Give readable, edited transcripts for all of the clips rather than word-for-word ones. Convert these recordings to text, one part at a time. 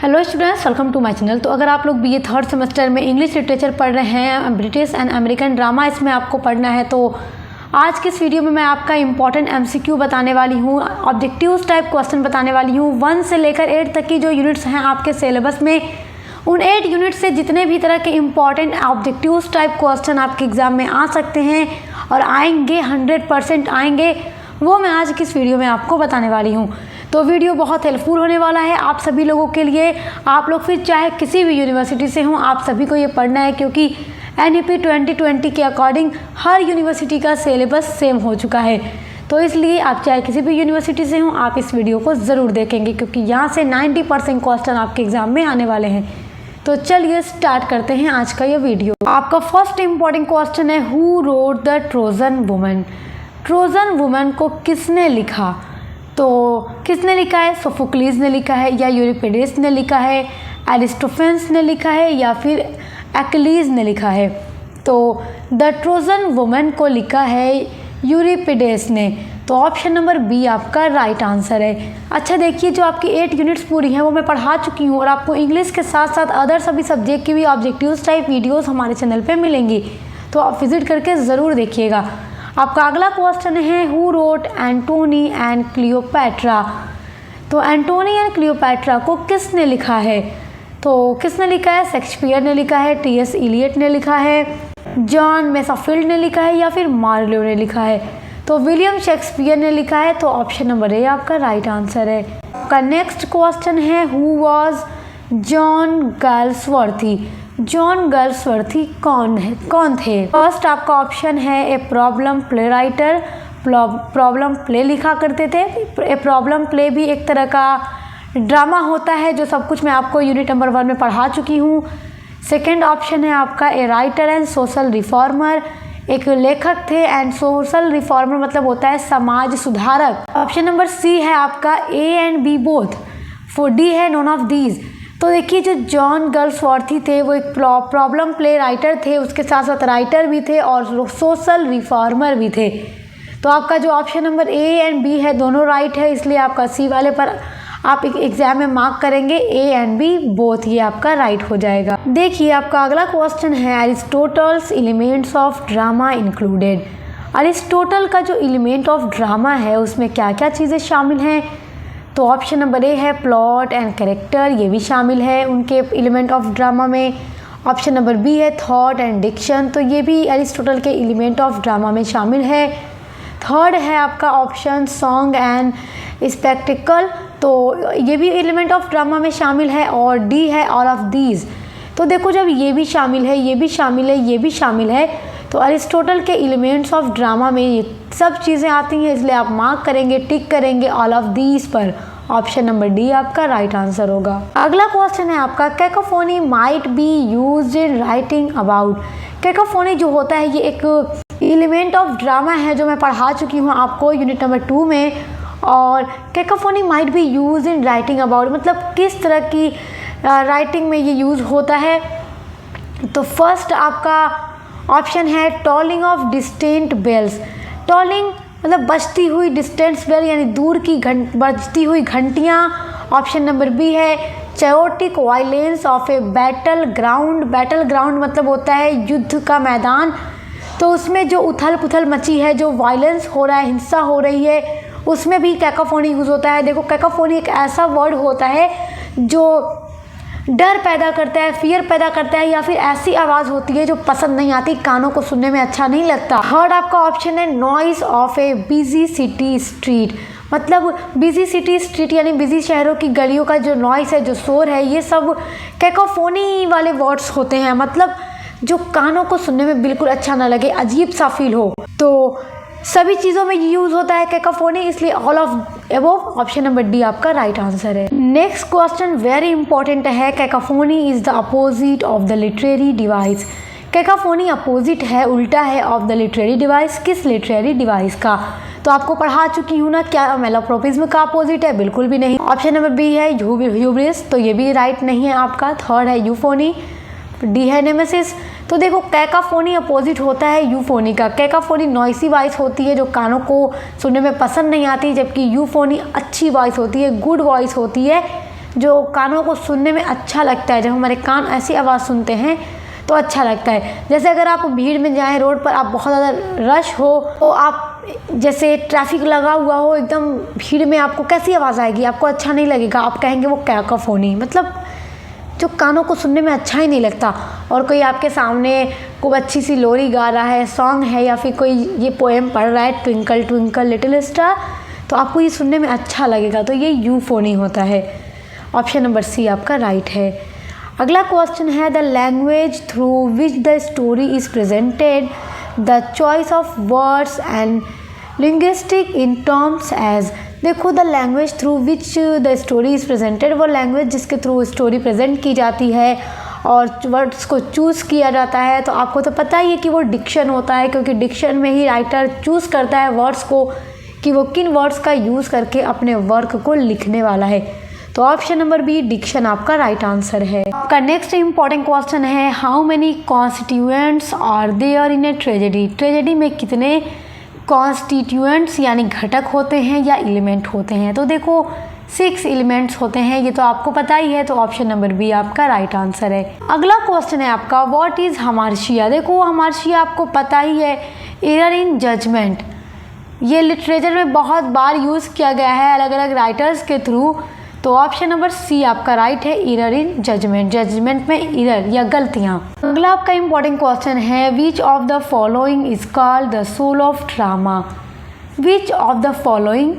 Hello students, welcome to my channel. तो अगर आप लोग बीए थर्ड सेमेस्टर में इंग्लिश लिटरेचर पढ़ रहे हैं, ब्रिटिश एंड अमेरिकन ड्रामा इसमें आपको पढ़ना है, तो आज के इस वीडियो में मैं आपका इंपॉर्टेंट एमसीक्यू बताने वाली हूँ, ऑब्जेक्टिव्स टाइप क्वेश्चन बताने वाली हूँ। 1 से लेकर 8 तक की जो यूनिट्स हैं आपके सिलेबस में, उन 8 यूनिट से जितने भी तरह के इंपॉर्टेंट ऑब्जेक्टिव्स टाइप क्वेश्चन आपके एग्जाम में आ सकते हैं और आएंगे, 100% आएंगे, वो मैं आज की इस वीडियो में आपको बताने वाली हूँ। तो वीडियो बहुत हेल्पफुल होने वाला है आप सभी लोगों के लिए। आप लोग फिर चाहे किसी भी यूनिवर्सिटी से हों, आप सभी को ये पढ़ना है, क्योंकि NEP 2020 के अकॉर्डिंग हर यूनिवर्सिटी का सिलेबस सेम हो चुका है। तो इसलिए आप चाहे किसी भी यूनिवर्सिटी से हों, आप इस वीडियो को ज़रूर देखेंगे, क्योंकि यहाँ से 90% क्वेश्चन आपके एग्ज़ाम में आने वाले हैं। तो चलिए स्टार्ट करते हैं आज का ये वीडियो। आपका फर्स्ट इम्पॉर्टेंट क्वेश्चन है, who wrote the Trojan woman. Trojan woman को किसने लिखा? तो किसने लिखा है? सोफोक्लीज ने लिखा है, या यूरिपिडेस ने लिखा है, एरिस्टोफेंस ने लिखा है, या फिर एक्लीज ने लिखा है? तो द ट्रोजन वुमन को लिखा है यूरिपिडेस ने। तो ऑप्शन नंबर बी आपका राइट आंसर है। अच्छा देखिए, जो आपकी 8 यूनिट्स पूरी हैं वो मैं पढ़ा चुकी हूँ, और आपको इंग्लिश के साथ साथ अदर सभी सब्जेक्ट की भी ऑब्जेक्टिव्स टाइप वीडियोस हमारे चैनल पे मिलेंगी, तो आप विजिट करके ज़रूर देखिएगा। आपका अगला क्वेश्चन है, who wrote Antony and Cleopatra. तो एंटोनी एंड क्लियोपैट्रा को किसने लिखा है? तो किसने लिखा है? शेक्सपियर ने लिखा है, T.S. इलियट ने लिखा है, जॉन मेसाफील्ड ने लिखा है, या फिर मार्लो ने लिखा है? तो विलियम शेक्सपियर ने लिखा है। तो ऑप्शन नंबर ए आपका राइट आंसर है। आपका नेक्स्ट क्वेश्चन है, who was John Galsworthy. John Galsworthy कौन थे? फर्स्ट आपका ऑप्शन है, a problem play writer. Problem play लिखा करते थे। ए प्रॉब्लम प्ले भी एक तरह का ड्रामा होता है, जो सब कुछ मैं आपको यूनिट नंबर 1 में पढ़ा चुकी हूँ। सेकेंड ऑप्शन है आपका, a writer and social reformer. एक लेखक थे, एंड सोशल रिफॉर्मर मतलब होता है समाज सुधारक। ऑप्शन नंबर सी है आपका, A and B both. For D है नॉन ऑफ दीज। तो देखिए, जो जॉन गाल्सवर्थी थे वो एक प्रॉब्लम प्ले राइटर थे, उसके साथ साथ राइटर भी थे और सोशल रिफॉर्मर भी थे। तो आपका जो option number A and B है दोनों राइट है, इसलिए आपका सी वाले पर आप एग्जाम में मार्क करेंगे ए एंड बी बोथ, ये आपका राइट हो जाएगा। देखिए, आपका अगला क्वेश्चन है, Aristotle's elements of drama included. Aristotle का जो एलिमेंट ऑफ ड्रामा है उसमें क्या क्या चीज़ें शामिल हैं? तो ऑप्शन नंबर ए है प्लॉट एंड कैरेक्टर, ये भी शामिल है उनके एलिमेंट ऑफ ड्रामा में। ऑप्शन नंबर बी है थॉट एंड डिक्शन, तो ये भी एरिस्टोटल के एलिमेंट ऑफ ड्रामा में शामिल है। थर्ड है आपका ऑप्शन सॉन्ग एंड स्पेक्टिकल, तो ये भी एलिमेंट ऑफ ड्रामा में शामिल है। और डी है ऑल ऑफ दीज। तो देखो, जब ये भी शामिल है, ये भी शामिल है, ये भी शामिल है, तो अरिस्टोटल के एलिमेंट्स ऑफ ड्रामा में ये सब चीज़ें आती हैं, इसलिए आप मार्क करेंगे, टिक करेंगे ऑल ऑफ दीज पर। ऑप्शन नंबर डी आपका राइट आंसर होगा। अगला क्वेश्चन है आपका, cacophony might be used in writing about. Cacophony जो होता है ये एक एलिमेंट ऑफ ड्रामा है, जो मैं पढ़ा चुकी हूँ आपको यूनिट नंबर 2 में। और cacophony might be used in writing about मतलब किस तरह की राइटिंग में ये यूज़ होता है? तो फर्स्ट आपका ऑप्शन है tolling of distant bells. Tolling मतलब बजती हुई, डिस्टेंट बेल यानी दूर की बजती हुई घंटियाँ। ऑप्शन नंबर बी है chaotic violence of a battle ground. Battle ground मतलब होता है युद्ध का मैदान, तो उसमें जो उथल पुथल मची है, जो वायलेंस हो रहा है, हिंसा हो रही है, उसमें भी कैकोफोनी यूज़ होता है। देखो, कैकोफोनी एक ऐसा वर्ड होता है जो डर पैदा करता है, फियर पैदा करता है, या फिर ऐसी आवाज़ होती है जो पसंद नहीं आती, कानों को सुनने में अच्छा नहीं लगता। थर्ड आपका ऑप्शन है noise of A busy city street. मतलब बिजी सिटी स्ट्रीट यानी बिजी शहरों की गलियों का जो नॉइस है, जो शोर है, ये सब कैकोफोनी वाले वर्ड्स होते हैं। मतलब जो कानों को सुनने में बिल्कुल अच्छा ना लगे, अजीब सा फील हो, तो सभी चीज़ों में यूज़ होता है कैकोफोनी, इसलिए all of above option number D आपका राइट आंसर है। नेक्स्ट क्वेश्चन वेरी इंपॉर्टेंट है, cacophony is the opposite of the literary device. Cacophony opposite है, उल्टा है ऑफ द लिटरेरी डिवाइस। किस लिटरेरी डिवाइस का? तो आपको पढ़ा चुकी हूँ ना, क्या मेलोप्रोपिज्म का अपोजिट है? बिल्कुल भी नहीं। ऑप्शन नंबर बी है ह्यूब्रिस, तो ये भी राइट नहीं है आपका। थर्ड है यूफोनी, डी है नेमेसिस। तो देखो, कैकोफोनी अपोजिट होता है यूफोनी का। कैकोफोनी नॉइसी वॉइस होती है जो कानों को सुनने में पसंद नहीं आती, जबकि यूफोनी अच्छी वॉइस होती है, गुड वॉइस होती है, जो कानों को सुनने में अच्छा लगता है। जब हमारे कान ऐसी आवाज़ सुनते हैं तो अच्छा लगता है। जैसे अगर आप भीड़ में जाएं, रोड पर आप बहुत ज़्यादा रश हो, तो आप जैसे ट्रैफिक लगा हुआ हो एकदम भीड़ में, आपको कैसी आवाज़ आएगी? आपको अच्छा नहीं लगेगा, आप कहेंगे वो कैकोफोनी, मतलब जो कानों को सुनने में अच्छा ही नहीं लगता। और कोई आपके सामने खूब अच्छी सी लोरी गा रहा है, सॉन्ग है, या फिर कोई ये पोएम पढ़ रहा है, ट्विंकल ट्विंकल लिटिल स्टार, तो आपको ये सुनने में अच्छा लगेगा, तो ये यूफोनी होता है। ऑप्शन नंबर सी आपका राइट है। अगला क्वेश्चन है the language through which the story is presented, the choice of words and linguistic in terms as. देखो, the language through which the story is presented, वो लैंग्वेज जिसके थ्रू स्टोरी प्रेजेंट की जाती है और वर्ड्स को चूज़ किया जाता है, तो आपको तो पता ही है कि वो डिक्शन होता है, क्योंकि डिक्शन में ही राइटर चूज़ करता है वर्ड्स को कि वो किन वर्ड्स का यूज़ करके अपने वर्क को लिखने वाला है। तो ऑप्शन नंबर बी डिक्शन आपका राइट आंसर है। आपका नेक्स्ट इंपॉर्टेंट क्वेश्चन है how many constituents are there in a tragedy. Tragedy में कितने कॉन्स्टिट्यूएंट्स यानी घटक होते हैं या एलिमेंट होते हैं? तो देखो 6 एलिमेंट्स होते हैं, ये तो आपको पता ही है, तो ऑप्शन नंबर बी आपका राइट आंसर है। अगला क्वेश्चन है आपका व्हाट इज़ हमार्शिया। देखो हमार्शिया आपको पता ही है, एरर इन जजमेंट, ये लिटरेचर में बहुत बार यूज़ किया गया है अलग अलग राइटर्स के थ्रू, तो ऑप्शन नंबर सी आपका राइट है, एरर इन जजमेंट, जजमेंट में एरर या गलतियाँ। अगला आपका इंपॉर्टेंट क्वेश्चन है which of the following is called the soul of drama. Which of the following,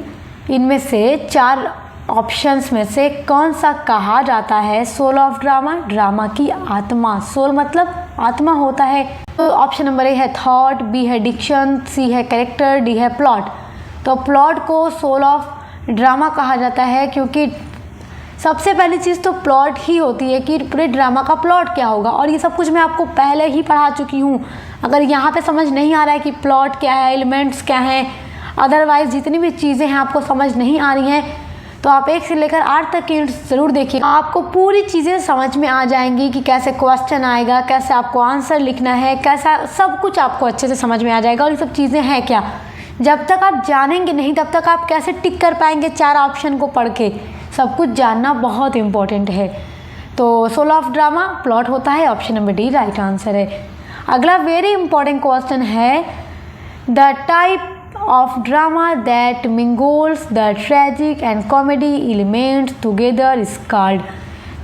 इनमें से 4 ऑप्शंस में से कौन सा कहा जाता है सोल ऑफ ड्रामा, ड्रामा की आत्मा। सोल मतलब आत्मा होता है, तो ऑप्शन नंबर ए है थॉट, बी है डिक्शन, सी है कैरेक्टर, डी है प्लॉट। तो प्लॉट को सोल ऑफ ड्रामा कहा जाता है, क्योंकि सबसे पहली चीज़ तो प्लॉट ही होती है कि पूरे ड्रामा का प्लॉट क्या होगा, और ये सब कुछ मैं आपको पहले ही पढ़ा चुकी हूँ। अगर यहाँ पे समझ नहीं आ रहा है कि प्लॉट क्या है, एलिमेंट्स क्या हैं, अदरवाइज़ जितनी भी चीज़ें हैं आपको समझ नहीं आ रही हैं, तो आप 1 से लेकर 8 तक की ज़रूर देखिए, आपको पूरी चीज़ें समझ में आ जाएंगी कि कैसे क्वेश्चन आएगा, कैसे आपको आंसर लिखना है, कैसा सब कुछ आपको अच्छे से समझ में आ जाएगा। और ये सब चीज़ें हैं क्या, जब तक आप जानेंगे नहीं तब तक आप कैसे टिक कर पाएंगे 4 ऑप्शन को पढ़ के। सब कुछ जानना बहुत इम्पोर्टेंट है। तो सोल ऑफ ड्रामा प्लॉट होता है, option number D right answer है। अगला वेरी इंपॉर्टेंट क्वेश्चन है the type of drama that mingles the tragic and comedy elements together is called.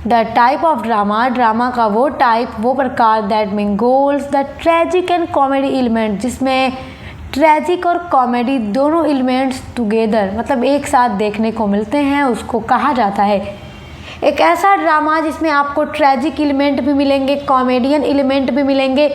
The type of drama, drama का वो type, वो प्रकार that mingles the tragic and comedy element, जिसमें tragic और comedy दोनों elements together मतलब एक साथ देखने को मिलते हैं, उसको कहा जाता है। एक ऐसा ड्रामा जिसमें आपको ट्रेजिक एलिमेंट भी मिलेंगे, कॉमेडियन एलिमेंट भी मिलेंगे,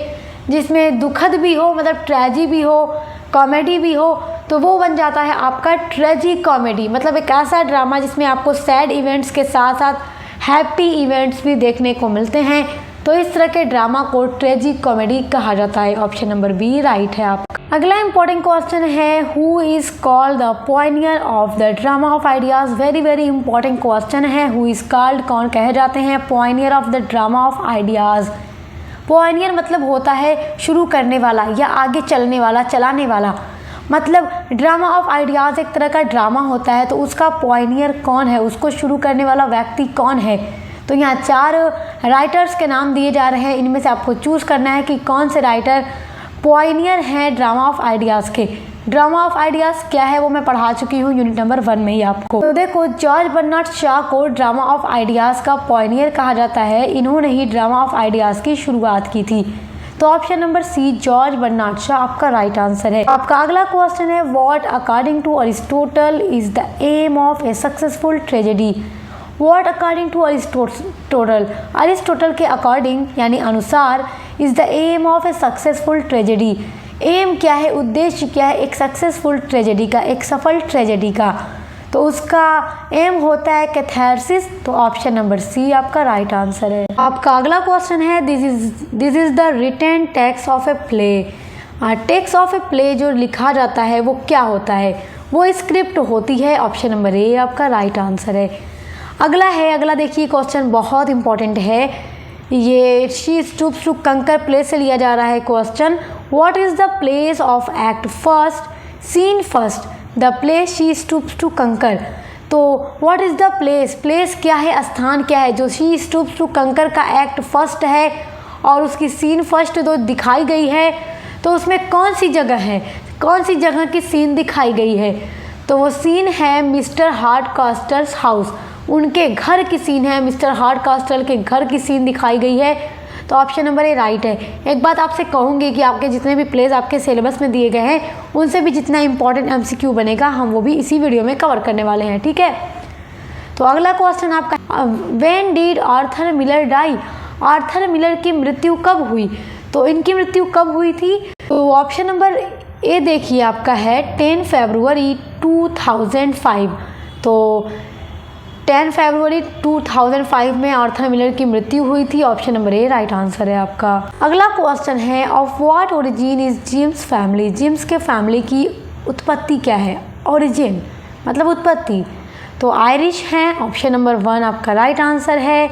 जिसमें दुखद भी हो मतलब ट्रेजी भी हो, कॉमेडी भी हो, तो वो बन जाता है आपका ट्रेजिक कॉमेडी। मतलब एक ऐसा ड्रामा जिसमें आपको सैड इवेंट्स के साथ साथ हैप्पी इवेंट्स भी देखने को मिलते हैं, तो इस तरह के ड्रामा को ट्रेजिक कॉमेडी कहा जाता है। ऑप्शन नंबर बी राइट है आपका। अगला इंपॉर्टेंट क्वेश्चन है who is called the Pioneer of the drama of ideas. Very very important question है, हु इज कॉल्ड, कौन कहे जाते हैं Pioneer of the drama of ideas. Pioneer मतलब होता है शुरू करने वाला या आगे चलने वाला, चलाने वाला। मतलब ड्रामा ऑफ आइडियाज़ एक तरह का ड्रामा होता है, तो उसका पॉइनियर कौन है, उसको शुरू करने वाला व्यक्ति कौन है। तो यहाँ 4 राइटर्स के नाम दिए जा रहे हैं, इनमें से आपको चूज़ करना है कि कौन से राइटर पॉइनियर हैं ड्रामा ऑफ आइडियाज़ के। ड्रामा ऑफ आइडियाज़ क्या है वो मैं पढ़ा चुकी हूँ यूनिट नंबर 1 में ही आपको। तो देखो जॉर्ज बर्नार्ड शॉ को ड्रामा ऑफ आइडियाज़ का पॉइनियर कहा जाता है, इन्होंने ही ड्रामा ऑफ आइडियाज़ की शुरुआत की थी। तो option number C George Bernard Shaw आपका राइट आंसर है। आपका अगला क्वेश्चन है what according to Aristotle is the aim of a successful tragedy. What according to Aristotle, Aristotle के अकॉर्डिंग यानी अनुसार is the aim of a successful tragedy. Aim क्या है, उद्देश्य क्या है एक सक्सेसफुल ट्रेजेडी का, एक सफल ट्रेजेडी का, तो उसका एम होता है कैथारसिस। तो ऑप्शन नंबर सी आपका राइट आंसर है। आपका अगला क्वेश्चन है this is the written text of a play. Text of a play जो लिखा जाता है वो क्या होता है, वो स्क्रिप्ट होती है। ऑप्शन नंबर ए आपका राइट आंसर है। अगला देखिए क्वेश्चन बहुत इंपॉर्टेंट है, ये she stoops to conquer play से लिया जा रहा है question. What is the place of act first scene first the play she stoops to conquer. तो what is the place, place क्या है, स्थान क्या है। जो शी स्टूप्स टू कंकर का एक्ट फर्स्ट है और उसकी सीन फर्स्ट जो दिखाई गई है, तो उसमें कौन सी जगह है, कौन सी जगह की सीन दिखाई गई है। तो वो सीन है मिस्टर हार्डकास्टल्स हाउस, उनके घर की सीन है, मिस्टर हार्डकास्टल के घर की सीन दिखाई गई है। तो ऑप्शन नंबर ए राइट है। एक बात आपसे कहूँगी कि आपके जितने भी प्लेस आपके सिलेबस में दिए गए हैं उनसे भी जितना इंपॉर्टेंट एमसीक्यू बनेगा हम वो भी इसी वीडियो में कवर करने वाले हैं, ठीक है। तो अगला क्वेश्चन आपका, when did Arthur Miller die, Arthur Miller की मृत्यु कब हुई। तो इनकी मृत्यु कब हुई थी। तो ऑप्शन नंबर ए देखिए आपका है 10 फरवरी 2005। तो 10 फरवरी 2005 में आर्थर मिलर की मृत्यु हुई थी। Option number A right answer है आपका। अगला क्वेश्चन है, of what origin is Jim's family, Jim's के फैमिली की उत्पत्ति क्या है। ओरिजिन मतलब उत्पत्ति, तो आयरिश हैं। ऑप्शन नंबर 1 आपका राइट आंसर है।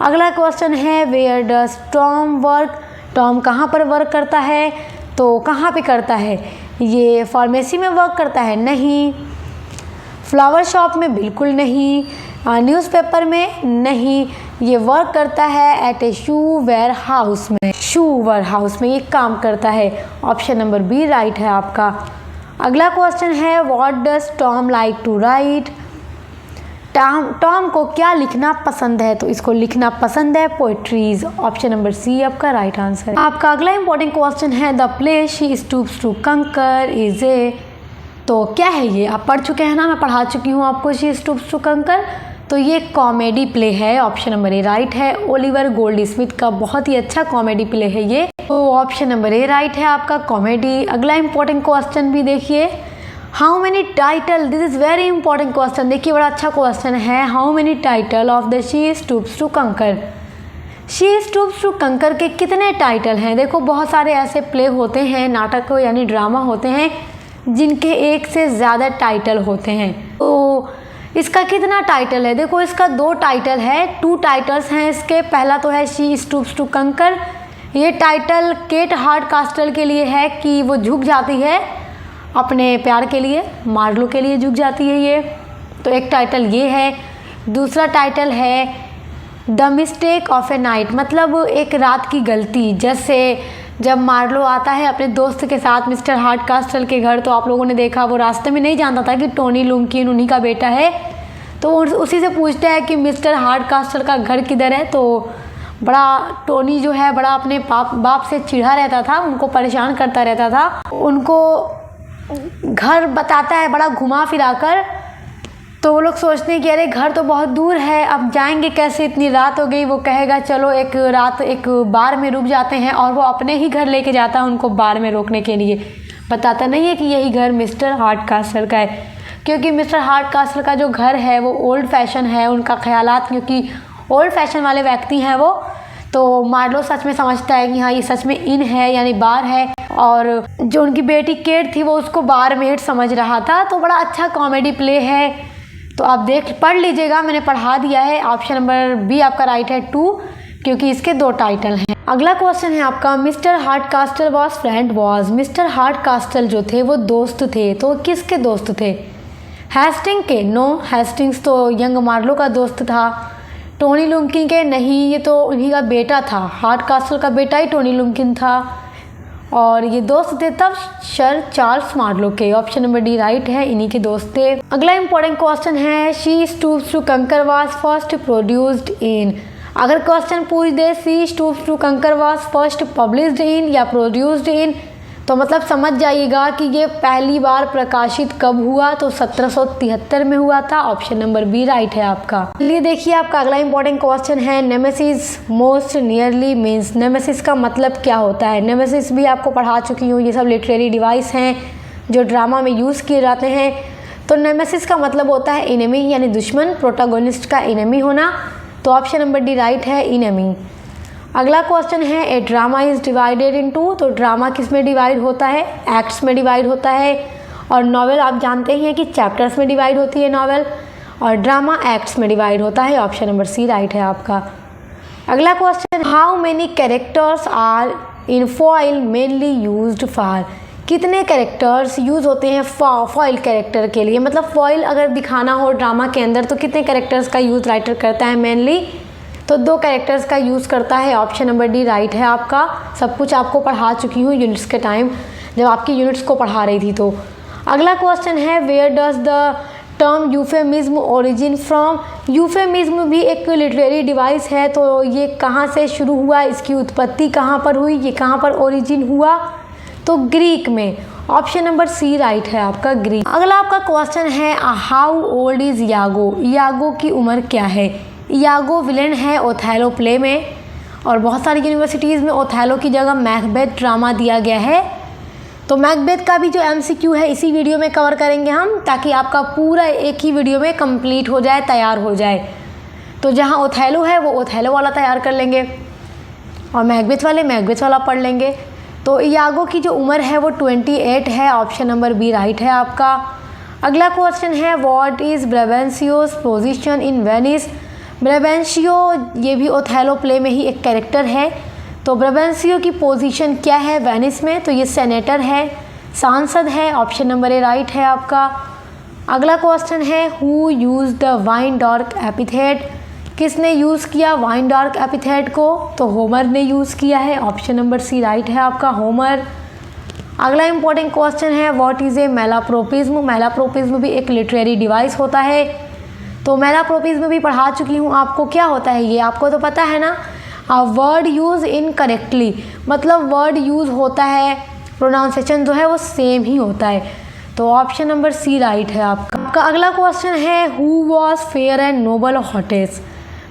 अगला क्वेश्चन है, where does Tom work, Tom कहाँ पर वर्क करता है। तो कहाँ पे करता है, ये फार्मेसी में वर्क करता है, नहीं। फ्लावर शॉप में, बिल्कुल नहीं। न्यूज़पेपर में, नहीं। ये वर्क करता है at a shoe warehouse में, शू वेयर हाउस में ये काम करता है। ऑप्शन नंबर बी राइट है आपका। अगला क्वेश्चन है, what does Tom like to write, Tom को क्या लिखना पसंद है। तो इसको लिखना पसंद है पोएट्रीज। ऑप्शन नंबर सी आपका राइट आंसर है। आपका अगला इंपॉर्टेंट क्वेश्चन है, the place she stoops to conquer is a, तो क्या है ये, आप पढ़ चुके हैं ना, मैं पढ़ा चुकी हूँ आपको शी स्टूप्स टू कंकर। तो ये कॉमेडी प्ले है। ऑप्शन नंबर ए राइट है। ओलिवर गोल्डस्मिथ का बहुत ही अच्छा कॉमेडी प्ले है ये। तो ऑप्शन नंबर ए राइट है आपका, कॉमेडी। अगला इंपॉर्टेंट क्वेश्चन भी देखिए, how many title, this is very important question. देखिए बड़ा अच्छा क्वेश्चन है, how many title of the she stoops to conquer, she stoops to conquer के कितने टाइटल हैं। देखो बहुत सारे ऐसे प्ले होते हैं, नाटक यानी ड्रामा होते हैं जिनके एक से ज़्यादा टाइटल होते हैं। तो इसका कितना टाइटल है, देखो इसका 2 टाइटल है, 2 टाइटल्स हैं इसके। पहला तो है शी स्टूप्स टू कंकर, ये टाइटल केट हार्डकास्टल के लिए है कि वो झुक जाती है अपने प्यार के लिए, मार्लो के लिए झुक जाती है ये। तो एक टाइटल ये है। दूसरा टाइटल है the mistake of A night, मतलब एक रात की गलती। जैसे जब मार्लो आता है अपने दोस्त के साथ मिस्टर हार्डकास्टल के घर, तो आप लोगों ने देखा वो रास्ते में नहीं जानता था कि टोनी लुम्किन उन्हीं का बेटा है। तो उसी से पूछता है कि मिस्टर हार्डकास्टल का घर किधर है। तो बड़ा टोनी जो है बड़ा अपने बाप से चिढ़ा रहता था, उनको परेशान करता रहता था, उनको घर बताता है बड़ा घुमा फिरा कर। तो वो लोग सोचते हैं कि अरे घर तो बहुत दूर है, अब जाएंगे कैसे, इतनी रात हो गई। वो कहेगा चलो एक रात एक बार में रुक जाते हैं, और वो अपने ही घर लेके जाता है उनको बार में रोकने के लिए। बताता नहीं है कि यही घर मिस्टर हार्डकास्टल का है, क्योंकि मिस्टर हार्डकास्टल का जो घर है वो ओल्ड फैशन है, उनका ख्यालात क्योंकि ओल्ड फैशन वाले व्यक्ति हैं वो। तो मार्लो सच में समझता है कि हाँ ये सच में इन है यानी बार है, और जो उनकी बेटी केट थी वो उसको बार मेड समझ रहा था। तो बड़ा अच्छा कॉमेडी प्ले है, तो आप पढ़ लीजिएगा, मैंने पढ़ा दिया है। ऑप्शन नंबर बी आपका राइट है 2, क्योंकि इसके 2 टाइटल हैं। अगला क्वेश्चन है आपका, mister Hardcastle was friend was, mister Hardcastle जो थे वो दोस्त थे। तो किसके दोस्त थे, हेस्टिंग के, नो, हेस्टिंग्स तो यंग मार्लो का दोस्त था। टोनी लुम्किन के, नहीं, ये तो उन्हीं का बेटा था, हार्डकास्टल का बेटा ही टोनी लुम्किन था। और ये दोस्त थे तब सर चार्ल्स मार्लो के। ऑप्शन नंबर डी राइट है, इन्हीं के दोस्त थे। अगला इंपॉर्टेंट क्वेश्चन है, शी स्टूप्स टू कंकर वाज फर्स्ट प्रोड्यूस्ड इन, अगर क्वेश्चन पूछ दे शी स्टूप्स टू कंकर वाज फर्स्ट पब्लिश्ड इन या प्रोड्यूस्ड इन, तो मतलब समझ जाइएगा कि ये पहली बार प्रकाशित कब हुआ। तो 1773 में हुआ था। ऑप्शन नंबर बी राइट है आपका। चलिए देखिए आपका अगला इंपॉर्टेंट क्वेश्चन है, nemesis most nearly means, nemesis का मतलब क्या होता है। नेमेसिस भी आपको पढ़ा चुकी हूँ, ये सब लिटरेरी डिवाइस हैं जो ड्रामा में यूज़ किए जाते हैं। तो नेमेसिस का मतलब होता है इनेमी यानी दुश्मन, प्रोटागोनिस्ट का इनेमी होना। तो ऑप्शन नंबर डी राइट है, इनेमी। अगला क्वेश्चन है, ए ड्रामा इज़ डिवाइडेड इन 2, तो ड्रामा किस में डिवाइड होता है, एक्ट्स में डिवाइड होता है। और नॉवेल आप जानते ही हैं कि चैप्टर्स में डिवाइड होती है नॉवेल, और ड्रामा एक्ट्स में डिवाइड होता है। ऑप्शन नंबर सी राइट है आपका। अगला question, how many characters are in foil mainly used for, कितने कैरेक्टर्स यूज़ होते हैं फॉइल कैरेक्टर के लिए, मतलब फॉइल अगर दिखाना हो ड्रामा के अंदर तो कितने कैरेक्टर्स का यूज़ राइटर करता है मेनली, तो 2 कैरेक्टर्स का यूज़ करता है। ऑप्शन नंबर डी राइट है आपका। सब कुछ आपको पढ़ा चुकी हूँ यूनिट्स के टाइम, जब आपकी यूनिट्स को पढ़ा रही थी। तो अगला क्वेश्चन है where does the term euphemism origin from. Euphemism भी एक लिटरेरी डिवाइस है, तो ये कहाँ से शुरू हुआ, इसकी उत्पत्ति कहाँ पर हुई, ये कहाँ पर ओरिजिन हुआ, तो ग्रीक में। ऑप्शन नंबर सी राइट है आपका, ग्रीक। अगला आपका क्वेश्चन है हाउ ओल्ड इज़ यागो। यागो की उम्र क्या है। यागो विलेन है ओथेलो प्ले में, और बहुत सारी यूनिवर्सिटीज़ में ओथेलो की जगह मैकबेथ ड्रामा दिया गया है। तो मैकबेथ का भी जो MCQ है इसी वीडियो में कवर करेंगे हम, ताकि आपका पूरा एक ही वीडियो में कंप्लीट हो जाए, तैयार हो जाए। तो जहाँ ओथेलो है वो ओथेलो वाला तैयार कर लेंगे, और मैकबेथ वाले मैकबेथ वाला पढ़ लेंगे। तो यागो की जो उम्र है वो 28 है। ऑप्शन नंबर बी राइट है आपका। अगला क्वेश्चन है what is Brabantio's position in Venice. Brabantio ये भी ओथेलो प्ले में ही एक कैरेक्टर है। तो ब्रेवेंशियो की पोजीशन क्या है वेनिस में, तो ये सेनेटर है, सांसद है। ऑप्शन नंबर ए राइट है आपका। अगला क्वेश्चन है who use the wine dark epithet. किसने यूज़ किया वाइन डार्क एपिथेट को, तो होमर ने यूज़ किया है। ऑप्शन नंबर सी राइट है आपका, होमर। अगला इंपॉर्टेंट क्वेश्चन है व्हाट इज़ ए मेलाप्रोपिज्म। मेलाप्रोपिज्म भी एक लिटरेरी डिवाइस होता है। तो मेलाप्रोपिज्म भी पढ़ा चुकी हूँ आपको। क्या होता है ये आपको तो पता है ना, वर्ड यूज़ इनकरेक्टली, मतलब वर्ड यूज़ होता है, प्रोनाउंसिएशन जो है वो सेम ही होता है। तो ऑप्शन नंबर सी राइट है आपका। अगला क्वेश्चन है who was fair and noble hostess.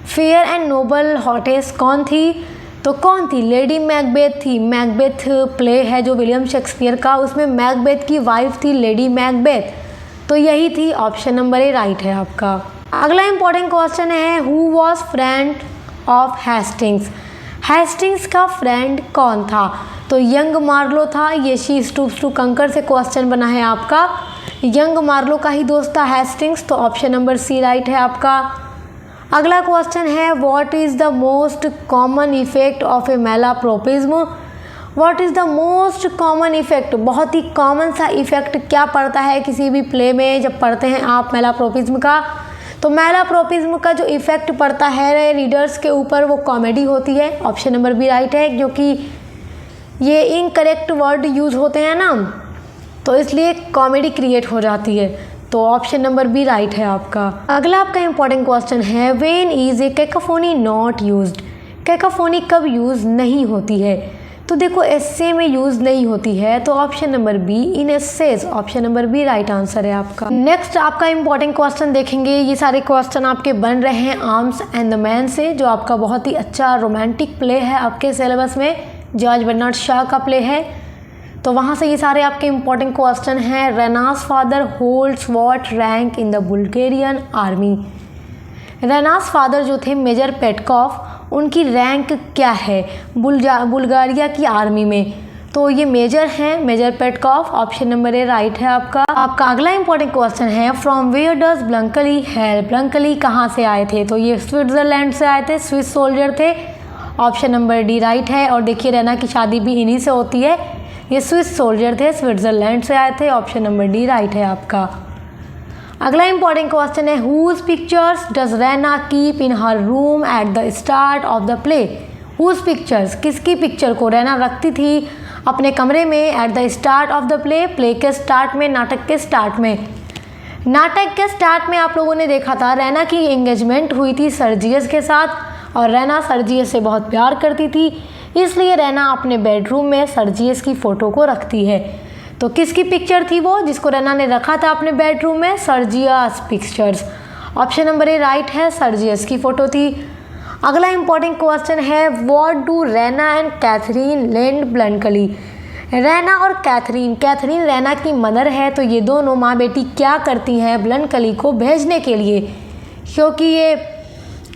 Fair and noble hostess कौन थी, तो कौन थी, लेडी मैकबेथ थी। मैकबेथ प्ले है जो विलियम शेक्सपियर का, उसमें मैकबेथ की वाइफ थी लेडी मैकबेथ, तो यही थी। ऑप्शन नंबर ए राइट है आपका। अगला इंपॉर्टेंट क्वेश्चन है who was friend of Hastings. Hastings का फ्रेंड कौन था, तो यंग मार्लो था। ये शी स्टूप्स टू कंकर से क्वेश्चन बना है आपका, यंग मार्लो का ही दोस्त था हेस्टिंग्स। तो ऑप्शन नंबर सी राइट है आपका। अगला क्वेश्चन है what is the most common effect of A मेलाप्रोपिज्म। What is the most common effect, बहुत ही कॉमन सा इफेक्ट क्या पड़ता है किसी भी प्ले में जब पढ़ते हैं आप मेलाप्रोपिज्म का, तो मेलाप्रोपिज्म का जो इफेक्ट पड़ता है रीडर्स के ऊपर वो कॉमेडी होती है। ऑप्शन नंबर बी राइट है, क्योंकि ये इनकरेक्ट वर्ड यूज़ होते हैं ना, तो इसलिए कॉमेडी क्रिएट हो जाती है। तो ऑप्शन नंबर बी राइट है आपका। अगला आपका इंपॉर्टेंट क्वेश्चन है when is a cacophony not used. Cacophony कब यूज़ नहीं होती है, तो देखो एस्से में यूज़ नहीं होती है, तो option number B in essays. Option number B right answer है आपका। नेक्स्ट आपका इंपॉर्टेंट क्वेश्चन देखेंगे। ये सारे क्वेश्चन आपके बन रहे हैं आर्म्स एंड द मैन से, जो आपका बहुत ही अच्छा रोमांटिक प्ले है आपके सिलेबस में, जॉर्ज बर्नार्ड शॉ का प्ले है। तो वहाँ से ये सारे आपके इंपॉर्टेंट क्वेश्चन हैं। Raina's father holds what rank in the Bulgarian army. Raina's father जो थे मेजर पेटकॉफ, उनकी रैंक क्या है बुल्गारिया की आर्मी में, तो ये मेजर हैं, major Petkoff. Option number A right है आपका। अगला इंपॉर्टेंट क्वेश्चन है from where does Bluntschli hail. Bluntschli कहाँ से आए थे, तो ये स्विट्ज़रलैंड से आए थे, स्विस सोल्जर थे। ऑप्शन नंबर डी राइट है। और देखिए रैना की शादी भी इन्हीं से होती है, ये स्विस सोल्जर थे, स्विट्ज़रलैंड से आए थे। ऑप्शन नंबर डी राइट है आपका। अगला इंपॉर्टेंट क्वेश्चन है whose pictures does Raina keep in her room at the start of the play. Whose pictures, किसकी पिक्चर को रैना रखती थी अपने कमरे में at the start of the play, play के स्टार्ट में, नाटक के स्टार्ट में। नाटक के स्टार्ट में आप लोगों ने देखा था रैना की एंगेजमेंट हुई थी सर्जियस के साथ, और रैना सर्जियस से बहुत प्यार करती थी, इसलिए रैना अपने बेडरूम में सर्जियस की फ़ोटो को रखती है। तो किसकी पिक्चर थी वो जिसको रैना ने रखा था अपने बेडरूम में, Sergius pictures. Option number A right है, सर्जियस की फ़ोटो थी। अगला इंपॉर्टेंट क्वेश्चन है what do Raina and Catherine lend blankly. Raina और कैथरीन, कैथरीन रैना की मदर है, तो ये दोनों माँ बेटी क्या करती हैं ब्लंकली को भेजने के लिए, क्योंकि ये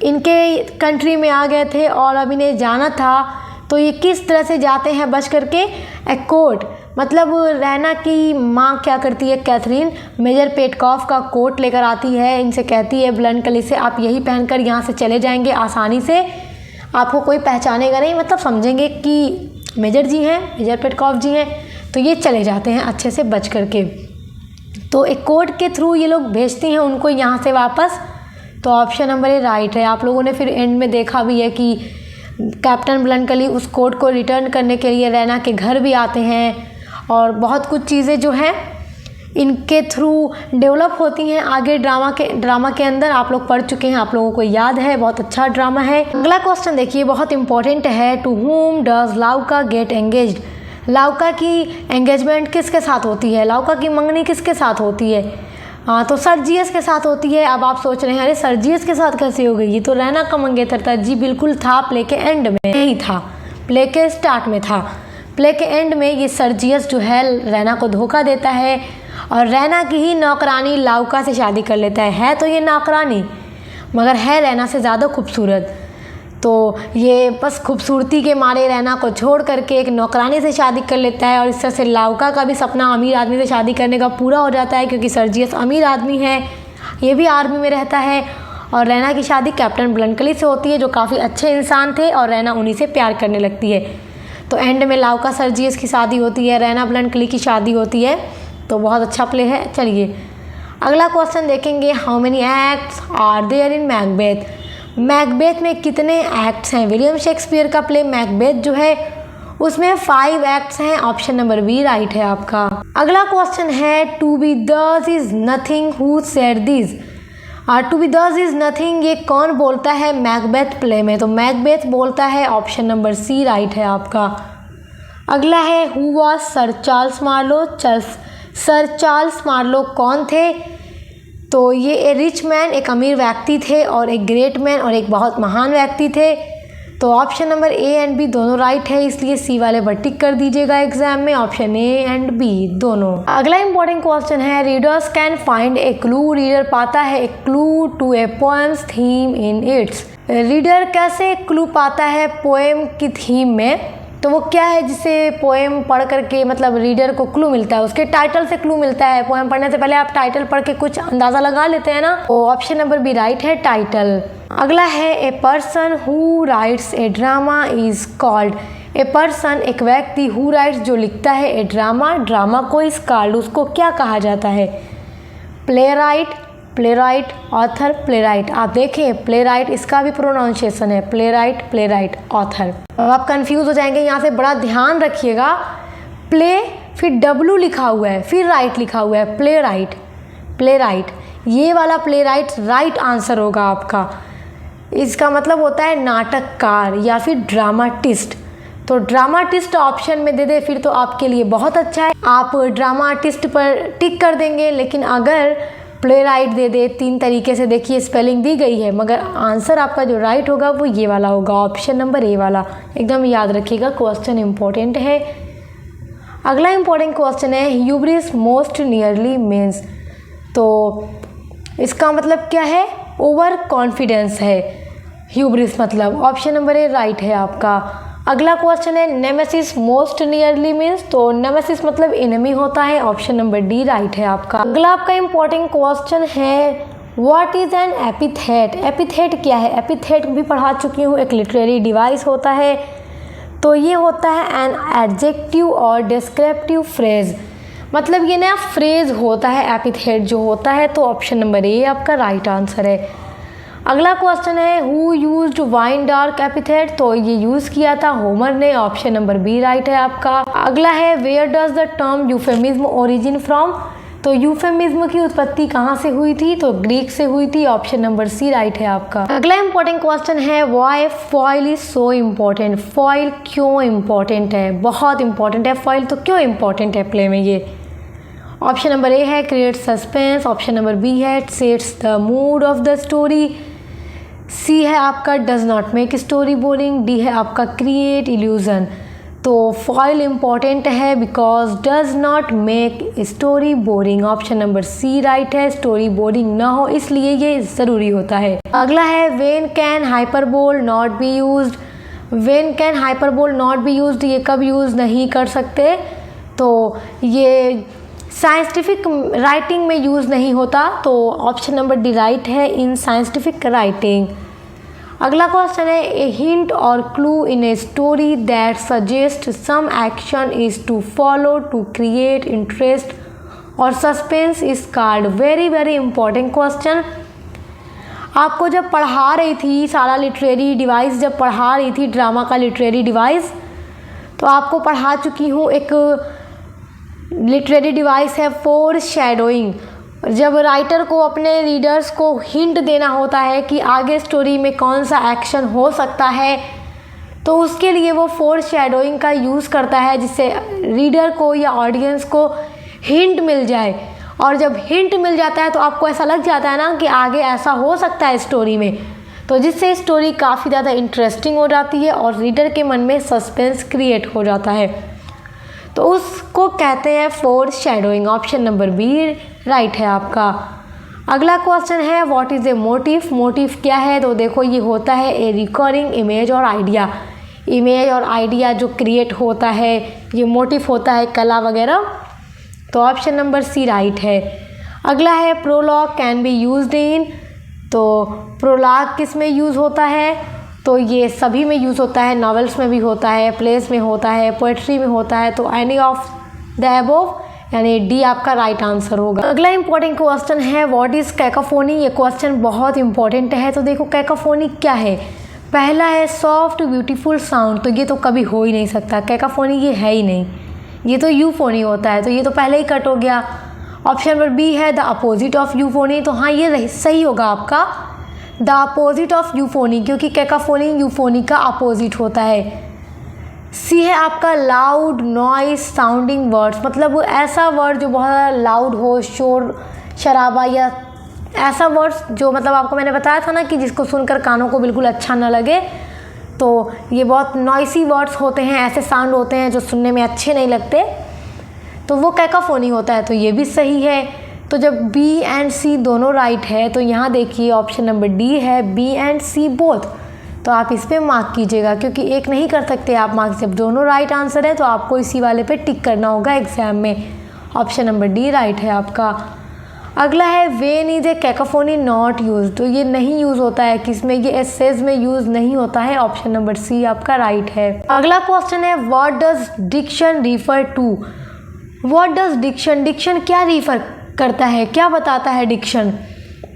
इनके कंट्री में आ गए थे और अब इन्हें जाना था, तो ये किस तरह से जाते हैं बच करके, एक कोट, मतलब रैना की माँ क्या करती है कैथरीन, मेजर पेटकॉफ का कोट लेकर आती है, इनसे कहती है ब्लंकली से आप यही पहनकर यहाँ से चले जाएंगे आसानी से, आपको कोई पहचानेगा नहीं, मतलब समझेंगे कि मेजर जी हैं, मेजर पेटकॉफ जी हैं। तो ये चले जाते हैं अच्छे से बच करके। तो एक कोड के थ्रू ये लोग भेजती हैं उनको यहाँ से वापस। तो ऑप्शन नंबर ए राइट है। आप लोगों ने फिर एंड में देखा भी है कि कैप्टन ब्लंकली उस कोड को रिटर्न करने के लिए रैना के घर भी आते हैं और बहुत कुछ चीज़ें जो हैं इनके थ्रू डेवलप होती हैं आगे ड्रामा के अंदर। आप लोग पढ़ चुके हैं, आप लोगों को याद है, बहुत अच्छा ड्रामा है। अगला क्वेश्चन देखिए, बहुत इंपॉर्टेंट है। To whom does Louka get engaged? Louka की एंगेजमेंट किसके साथ होती है? लाउका की मंगनी किसके साथ होती है? तो सर्जियस के साथ होती है। अब आप सोच रहे हैं अरे सर्जियस के साथ कैसे हो गई, ये तो रैना का मंगेतर था। जी बिल्कुल था, प्ले के एंड में नहीं था, प्ले के स्टार्ट में था। प्ले के एंड में ये सर्जियस जो है रैना को धोखा देता है और रैना की ही नौकरानी लाउका से शादी कर लेता है तो ये नौकरानी मगर है रैना से ज़्यादा खूबसूरत। तो ये बस खूबसूरती के मारे रैना को छोड़ करके एक नौकरानी से शादी कर लेता है और इस तरह से लाउका का भी सपना अमीर आदमी से शादी करने का पूरा हो जाता है, क्योंकि सर्जियस अमीर आदमी है, ये भी आर्मी में रहता है। और रैना की शादी कैप्टन ब्लंकली से होती है जो काफ़ी अच्छे इंसान थे और रैना उन्हीं से प्यार करने लगती है। तो एंड में लाउका सर्जियस की शादी होती है, रैना ब्लंकली की शादी होती है। तो बहुत अच्छा प्ले है। चलिए अगला क्वेश्चन देखेंगे। How many acts are there in Macbeth? Macbeth में कितने एक्ट्स हैं? विलियम शेक्सपियर का प्ले मैकबेथ जो है उसमें 5 एक्ट्स हैं। ऑप्शन नंबर बी राइट है आपका। अगला क्वेश्चन है to be thus is nothing, who said this? To be thus is nothing ये कौन बोलता है मैकबेथ प्ले में? तो मैकबेथ बोलता है। ऑप्शन नंबर सी राइट है आपका। अगला है who was Sir Charles Marlow? Sir Charles Marlow कौन थे? तो ये ए रिच मैन, एक अमीर व्यक्ति थे, और एक ग्रेट मैन और एक बहुत महान व्यक्ति थे। तो option number A and B दोनों राइट है, इसलिए सी वाले पर टिक कर दीजिएगा एग्जाम में, ऑप्शन ए एंड बी दोनों। अगला इंपॉर्टेंट क्वेश्चन है readers can find a clue? Reader पाता है एक clue to a poem's theme in its. Reader कैसे क्लू पाता है पोएम की थीम में? तो वो क्या है जिसे पोएम पढ़ करके मतलब रीडर को क्लू मिलता है? उसके टाइटल से क्लू मिलता है। पोएम पढ़ने से पहले आप टाइटल पढ़ के कुछ अंदाज़ा लगा लेते हैं ना। तो ऑप्शन नंबर बी राइट है, टाइटल। अगला है a person who writes a drama is called. A person एक व्यक्ति, हु राइट्स जो लिखता है, ए ड्रामा को इज कॉल्ड उसको क्या कहा जाता है? Play right, author, play right. आप देखें प्ले राइट इसका भी प्रोनाउंसिएशन है प्ले राइट, ऑथर। अब आप कंफ्यूज हो जाएंगे, यहाँ से बड़ा ध्यान रखिएगा। प्ले फिर डब्लू लिखा हुआ है, फिर राइट लिखा हुआ है, प्ले राइट। ये वाला प्ले राइट आंसर होगा आपका। इसका मतलब होता है नाटककार या फिर ड्रामाटिस्ट। तो ड्रामाटिस्ट ऑप्शन में दे दे फिर तो आपके लिए बहुत अच्छा है, आप ड्रामाटिस्ट पर टिक कर देंगे। लेकिन अगर प्ले राइट दे दे, 3 तरीके से देखिए स्पेलिंग दी गई है, मगर आंसर आपका जो राइट होगा वो ये वाला होगा, ऑप्शन नंबर ए वाला। एकदम याद रखिएगा, क्वेश्चन इंपॉर्टेंट है। अगला इंपॉर्टेंट क्वेश्चन है ह्यूब्रिस मोस्ट नियरली मीन्स। तो इसका मतलब क्या है? ओवर कॉन्फिडेंस है ह्यूब्रिस मतलब। ऑप्शन नंबर ए राइट है आपका। अगला क्वेश्चन है नेमेसिस मोस्ट नियरली मीन्स। तो नेमेसिस मतलब एनिमी होता है, ऑप्शन नंबर डी राइट है आपका। अगला आपका इंपॉर्टेंट क्वेश्चन है what is an epithet? Epithet क्या है? एपिथेट भी पढ़ा चुकी हूँ, एक लिटरेरी डिवाइस होता है। तो ये होता है एन एडजेक्टिव और डिस्क्रिप्टिव फ्रेज, मतलब ये नया फ्रेज होता है एपिथेट जो होता है। तो ऑप्शन नंबर ए आपका राइट आंसर है। अगला क्वेश्चन है who used wine dark epithet? तो ये यूज़ किया था होमर ने, ऑप्शन नंबर बी राइट है आपका। अगला है where does the term euphemism origin from? तो यूफेमिज्म की उत्पत्ति कहाँ से हुई थी? तो ग्रीक से हुई थी, ऑप्शन नंबर सी राइट है आपका। अगला इंपॉर्टेंट क्वेश्चन है why foil is so important? Foil क्यों इम्पॉर्टेंट है? बहुत इंपॉर्टेंट है फॉइल, तो क्यों इम्पॉर्टेंट है प्ले में ये? ऑप्शन नंबर ए है create suspense, option number B है sets the mood of the story, C है आपका does not make story boring, D है आपका क्रिएट इल्यूजन। तो फॉइल इम्पॉर्टेंट है because does not make story boring, option number C right है। Story boring ना हो इसलिए ये ज़रूरी होता है। अगला है when can hyperbole not be used? When can hyperbole not be used, ये कब यूज़ नहीं कर सकते? तो ये साइंटिफिक राइटिंग में यूज़ नहीं होता, तो ऑप्शन नंबर डी राइट है इन साइंटिफिक राइटिंग। अगला क्वेश्चन है a hint or clue in a story that suggest some action is to follow to create interest or suspense is called. Very very important question. आपको जब पढ़ा रही थी सारा literary device, जब पढ़ा रही थी ड्रामा का लिटरेरी डिवाइस, तो आपको पढ़ा चुकी हूँ एक लिटरेरी डिवाइस है फोर शैडोइंग। जब राइटर को अपने रीडर्स को हिंट देना होता है कि आगे स्टोरी में कौन सा एक्शन हो सकता है, तो उसके लिए वो फोर शैडोइंग का यूज़ करता है, जिससे रीडर को या ऑडियंस को हिंट मिल जाए। और जब हिंट मिल जाता है तो आपको ऐसा लग जाता है ना कि आगे ऐसा हो सकता है स्टोरी में, तो जिससे स्टोरी काफ़ी ज़्यादा इंटरेस्टिंग हो जाती है और रीडर के मन में सस्पेंस क्रिएट हो जाता है। तो उसको कहते हैं foreshadowing. Option number B right है आपका। अगला क्वेश्चन है what is a motive. Motive क्या है? तो देखो ये होता है ए रिकरिंग इमेज और आइडिया। इमेज और आइडिया जो क्रिएट होता है, ये मोटिव होता है, कला वगैरह। तो ऑप्शन नंबर सी राइट है। अगला है prologue can be used in. तो प्रोलॉग किस में यूज़ होता है? तो ये सभी में यूज़ होता है, नॉवेल्स में भी होता है, प्लेस में होता है, पोएट्री में होता है। तो एनी ऑफ द अबव, यानी डी आपका राइट आंसर होगा। अगला इंपॉर्टेंट क्वेश्चन है व्हाट इज़ कैकोफोनी। ये क्वेश्चन बहुत इंपॉर्टेंट है। तो देखो कैकोफोनी क्या है? पहला है सॉफ्ट ब्यूटीफुल साउंड। तो ये तो कभी हो ही नहीं सकता, कैकोफोनी ये है ही नहीं, ये तो यूफोनी होता है। तो ये तो पहले ही कट हो गया। ऑप्शन नंबर बी है द अपोजिट ऑफ यूफोनी। तो हाँ, ये सही होगा आपका, द अपोजिट ऑफ यूफोनी, क्योंकि कैकोफोनी यूफोनी का अपोजिट होता है। सी है आपका लाउड नॉइस साउंडिंग वर्ड्स, मतलब ऐसा वर्ड जो बहुत लाउड हो, शोर शराबा, या ऐसा वर्ड्स जो मतलब आपको मैंने बताया था ना कि जिसको सुनकर कानों को बिल्कुल अच्छा ना लगे। तो ये बहुत नॉइसी वर्ड्स होते हैं, ऐसे साउंड होते हैं जो सुनने में अच्छे नहीं लगते, तो वो कैकोफोनी होता है। तो ये भी सही है। तो जब बी एंड सी दोनों राइट है, तो यहाँ देखिए ऑप्शन नंबर डी है बी एंड सी बोथ। तो आप इस पर मार्क कीजिएगा, क्योंकि एक नहीं कर सकते आप मार्क। जब दोनों राइट आंसर है तो आपको इसी वाले पे टिक करना होगा एग्जाम में। ऑप्शन नंबर डी राइट है आपका। अगला है when is a cacophony not use. तो ये नहीं यूज़ होता है, किसमें? ये एसेज में यूज़ नहीं होता है। ऑप्शन नंबर सी आपका राइट है। अगला क्वेश्चन है what does diction refer to. What does diction, diction क्या रिफर करता है, क्या बताता है डिक्शन?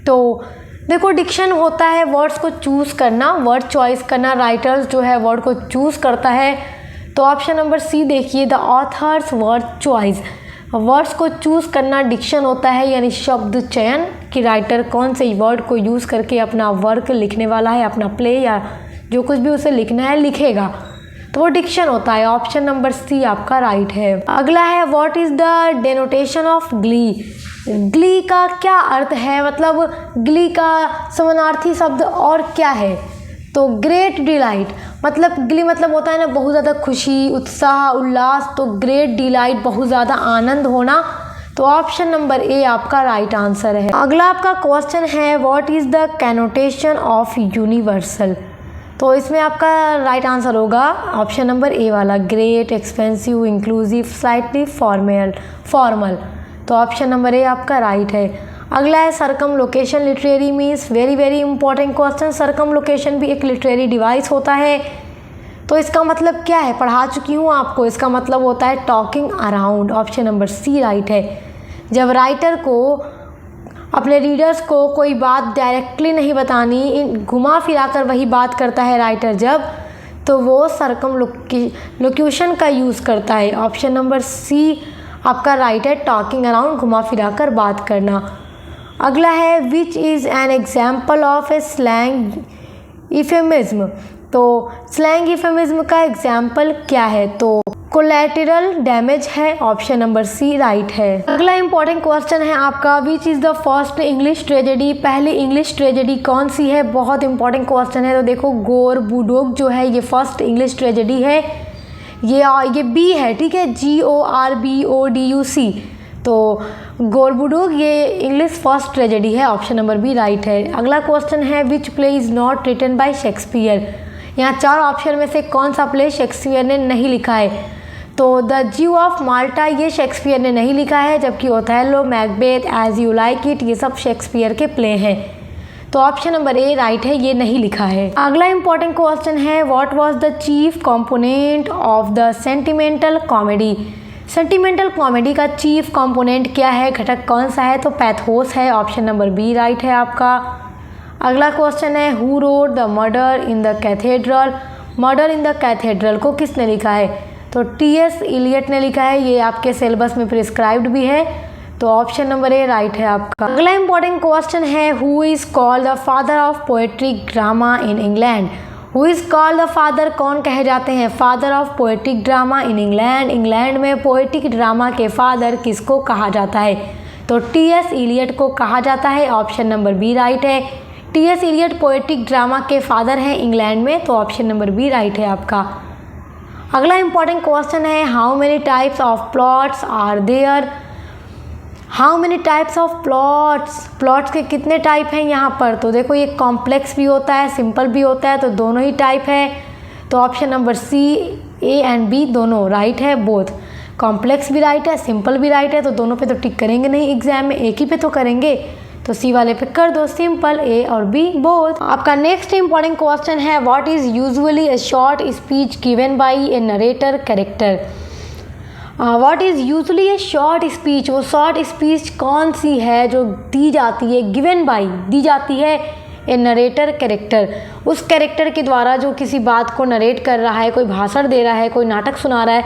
तो देखो डिक्शन होता है वर्ड्स को चूज़ करना, वर्ड चॉइस करना। राइटर्स जो है वर्ड को चूज़ करता है। तो ऑप्शन नंबर सी देखिए the author's word choice. Words को चूज़ करना डिक्शन होता है, यानी शब्द चयन, कि राइटर कौन से वर्ड को यूज़ करके अपना वर्क लिखने वाला है, अपना प्ले या जो कुछ भी उसे लिखना है लिखेगा, तो वो डिक्शन होता है। ऑप्शन नंबर सी आपका राइट है। अगला है what is the denotation of glee. Glee का क्या अर्थ है, मतलब ग्ली का समानार्थी शब्द और क्या है? तो ग्रेट डिलाइट, मतलब ग्ली मतलब होता है ना बहुत ज़्यादा खुशी, उत्साह, उल्लास। तो ग्रेट डिलाइट बहुत ज़्यादा आनंद होना। तो ऑप्शन नंबर ए आपका राइट आंसर है। अगला आपका क्वेश्चन है what is the connotation of universal. तो इसमें आपका राइट आंसर होगा ऑप्शन नंबर ए वाला, great, expensive, inclusive, slightly formal. तो ऑप्शन नंबर ए आपका राइट है। अगला है circumlocution literary means. Very very important question. Circumlocution भी एक लिटरेरी डिवाइस होता है। तो इसका मतलब क्या है? पढ़ा चुकी हूँ आपको। इसका मतलब होता है talking around. Option number C right है। जब राइटर को अपने रीडर्स को कोई बात डायरेक्टली नहीं बतानी, घुमा फिरा कर वही बात करता है राइटर जब, तो वो सरकम लोकेशन का यूज़ करता है। ऑप्शन नंबर सी आपका राइट है, टॉकिंग अराउंड, घुमा फिरा कर बात करना। अगला है which is an example of a slang euphemism. तो स्लैंग इफेमिज्म का एग्जाम्पल क्या है? तो कोलैटरल डैमेज है। ऑप्शन नंबर सी राइट है। अगला इंपॉर्टेंट क्वेश्चन है आपका which is the first English tragedy. पहली इंग्लिश ट्रेजेडी कौन सी है? बहुत इंपॉर्टेंट क्वेश्चन है। तो देखो गोर बुडोक जो है ये फर्स्ट इंग्लिश ट्रेजेडी है। ये बी है, ठीक है, GORBODUC। तो गोरबुडोक ये इंग्लिश फर्स्ट ट्रेजेडी है। ऑप्शन नंबर बी राइट है। अगला क्वेश्चन है which play is not written by Shakespeare. यहाँ चार ऑप्शन में से कौन सा प्ले शेक्सपियर ने नहीं लिखा है? तो द ज्यू ऑफ माल्टा ये शेक्सपियर ने नहीं लिखा है, जबकि Othello, Macbeth, as you like it ये सब शेक्सपियर के प्ले हैं। तो ऑप्शन नंबर ए राइट है, ये नहीं लिखा है। अगला इंपॉर्टेंट क्वेश्चन है, what was the chief component of the sentimental comedy. Sentimental comedy का चीफ कंपोनेंट क्या है, घटक कौन सा है, तो पैथोस है। ऑप्शन नंबर बी राइट है आपका। अगला क्वेश्चन है, who wrote the murder in the cathedral. Murder in the cathedral को किसने लिखा है, तो टी.एस. इलियट ने लिखा है। ये आपके सिलेबस में प्रिस्क्राइब्ड भी है, तो ऑप्शन नंबर ए राइट है आपका। अगला इंपॉर्टेंट क्वेश्चन है, who is called the father of poetic drama in England. Who is called the father, कौन कहे जाते हैं father of poetic drama in England. England में पोएट्रिक ड्रामा के फादर किसको कहा जाता है, तो टी.एस. इलियट को कहा जाता है। ऑप्शन नंबर बी राइट है। टी.एस. इलियट पोएट्रिक ड्रामा के फादर हैं इंग्लैंड में, तो ऑप्शन नंबर बी राइट है आपका। अगला इंपॉर्टेंट क्वेश्चन है, how many types of plots are there. How many types of plots, plots के कितने टाइप हैं यहाँ पर, तो देखो ये कॉम्प्लेक्स भी होता है, सिंपल भी होता है, तो दोनों ही टाइप है। तो option number C, A and B दोनों राइट है, बोथ। कॉम्प्लेक्स भी राइट है, सिंपल भी राइट है, तो दोनों पे तो टिक करेंगे नहीं एग्जाम में, एक ही पे तो करेंगे, तो सी वाले पे कर दो सिंपल, ए और बी बोथ। आपका नेक्स्ट इंपॉर्टेंट क्वेश्चन है, what is usually a short speech given by A narrator character. What is usually a short speech, वो शॉर्ट स्पीच कौन सी है जो दी जाती है, गिवन बाई दी जाती है ए नरेटर कैरेक्टर। उस कैरेक्टर के द्वारा जो किसी बात को नरेट कर रहा है, कोई भाषण दे रहा है, कोई नाटक सुना रहा है,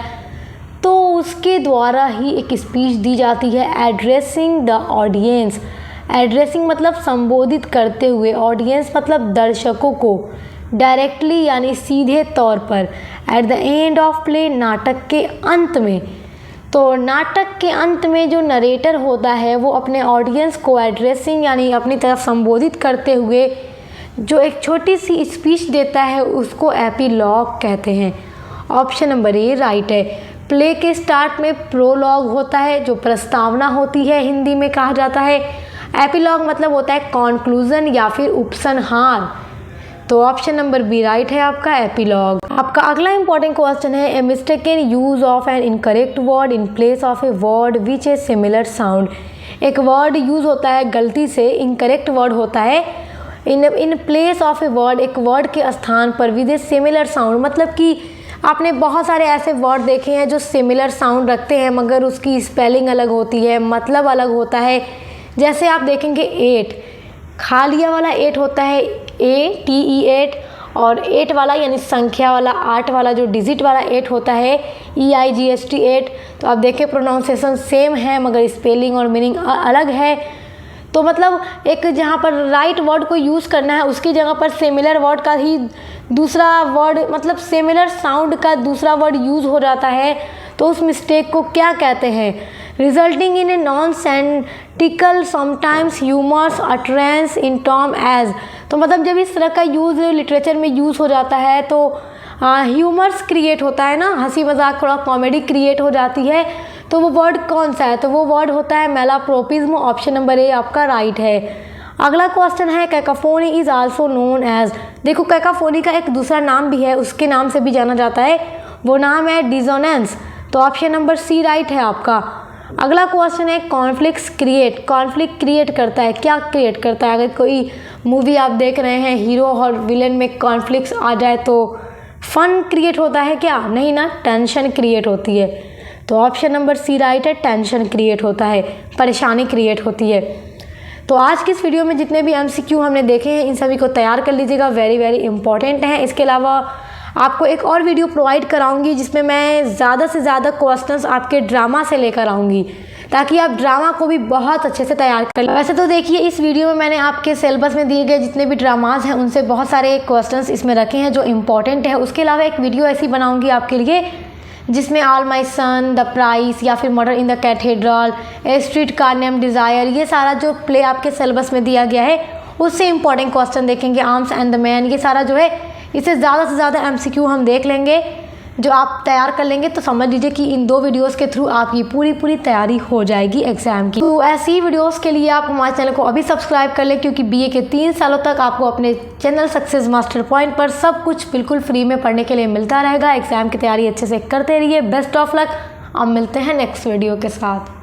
तो उसके द्वारा ही एक स्पीच दी जाती है। एड्रेसिंग द ऑडियंस, एड्रेसिंग मतलब संबोधित करते हुए, ऑडियंस मतलब दर्शकों को, डायरेक्टली यानी सीधे तौर पर। At the end of play, नाटक के अंत में। तो नाटक के अंत में जो नरेटर होता है वो अपने ऑडियंस को एड्रेसिंग यानी अपनी तरफ संबोधित करते हुए जो एक छोटी सी स्पीच देता है उसको एपीलॉग कहते हैं। ऑप्शन नंबर ए राइट है। प्ले के स्टार्ट में प्रोलॉग होता है जो प्रस्तावना होती है, हिंदी में कहा जाता है। एपीलॉग मतलब होता है कॉन्क्लूजन या फिर उपसंहार, तो ऑप्शन नंबर बी राइट है आपका, एपीलॉग। आपका अगला इंपॉर्टेंट क्वेश्चन है, a mistaken use of an incorrect word in place of a word which a similar sound. एक वर्ड यूज होता है गलती से, इनकरेक्ट वर्ड होता है, in place of a word, एक वर्ड के स्थान पर, विद ए सिमिलर साउंड, मतलब कि आपने बहुत सारे ऐसे वर्ड देखे हैं जो सिमिलर साउंड रखते हैं मगर उसकी स्पेलिंग अलग होती है, मतलब अलग होता है। जैसे आप देखेंगे 8, खालिया वाला 8 होता है ATE8, और 8 वाला यानी संख्या वाला 8 वाला जो डिजिट वाला 8 होता है EIGHT8। तो आप देखें प्रोनाउंसिएशन सेम है मगर स्पेलिंग और मीनिंग अलग है। तो मतलब एक जहाँ पर राइट वर्ड को यूज़ करना है उसकी जगह पर सिमिलर वर्ड का ही दूसरा वर्ड, मतलब सिमिलर साउंड का दूसरा वर्ड यूज़ हो जाता है, तो उस मिस्टेक को क्या कहते हैं, resulting in a nonsensical sometimes humorous utterance in term as. तो मतलब जब इस तरह का यूज़ लिटरेचर में यूज़ हो जाता है तो ह्यूमर्स क्रिएट होता है ना, हंसी मजाक थोड़ा कॉमेडी क्रिएट हो जाती है, तो वो वर्ड कौन सा है, तो वो वर्ड होता है मैलाप्रोपिज्म। ऑप्शन नंबर ए आपका राइट है। अगला क्वेश्चन है, कैकाफोनी इज़ आल्सो नोन एज। देखो कैकाफोनी का एक दूसरा नाम भी है, उसके नाम से भी जाना जाता है, वो नाम है डिसोनेंस, तो ऑप्शन नंबर सी राइट है आपका। अगला क्वेश्चन है, कॉन्फ्लिक्ट्स क्रिएट, कॉन्फ्लिक्ट क्रिएट करता है, क्या क्रिएट करता है। अगर कोई मूवी आप देख रहे हैं, हीरो और विलेन में कॉन्फ्लिक्ट्स आ जाए तो फन क्रिएट होता है क्या, नहीं ना, टेंशन क्रिएट होती है, तो ऑप्शन नंबर सी राइट है, टेंशन क्रिएट होता है, परेशानी क्रिएट होती है। तो आज की इस वीडियो में जितने भी MCQ हमने देखे हैं इन सभी को तैयार कर लीजिएगा, वेरी वेरी इंपॉर्टेंट हैं। इसके अलावा आपको एक और वीडियो प्रोवाइड कराऊंगी जिसमें मैं ज़्यादा से ज़्यादा क्वेश्चंस आपके ड्रामा से लेकर आऊँगी ताकि आप ड्रामा को भी बहुत अच्छे से तैयार कर लें। वैसे तो देखिए इस वीडियो में मैंने आपके सिलेबस में दिए गए जितने भी ड्रामाज हैं उनसे बहुत सारे क्वेश्चंस इसमें रखे हैं जो इम्पॉर्टेंट है। उसके अलावा एक वीडियो ऐसी बनाऊँगी आपके लिए जिसमें all my son, the price या फिर murder in the cathedral, a streetcar name desire, ये सारा जो प्ले आपके सिलेबस में दिया गया है उससे इंपॉर्टेंट क्वेश्चन देखेंगे। आर्म्स एंड द मैन, ये सारा जो है इसे ज़्यादा से ज़्यादा MCQ हम देख लेंगे, जो आप तैयार कर लेंगे तो समझ लीजिए कि इन 2 वीडियोस के थ्रू आपकी पूरी तैयारी हो जाएगी एग्जाम की। तो ऐसी वीडियोस के लिए आप हमारे चैनल को अभी सब्सक्राइब कर लें क्योंकि BA के 3 सालों तक आपको अपने चैनल सक्सेस मास्टर पॉइंट पर सब कुछ बिल्कुल फ्री में पढ़ने के लिए मिलता रहेगा। एग्जाम की तैयारी अच्छे से करते रहिए। Best of luck. अब मिलते हैं नेक्स्ट वीडियो के साथ।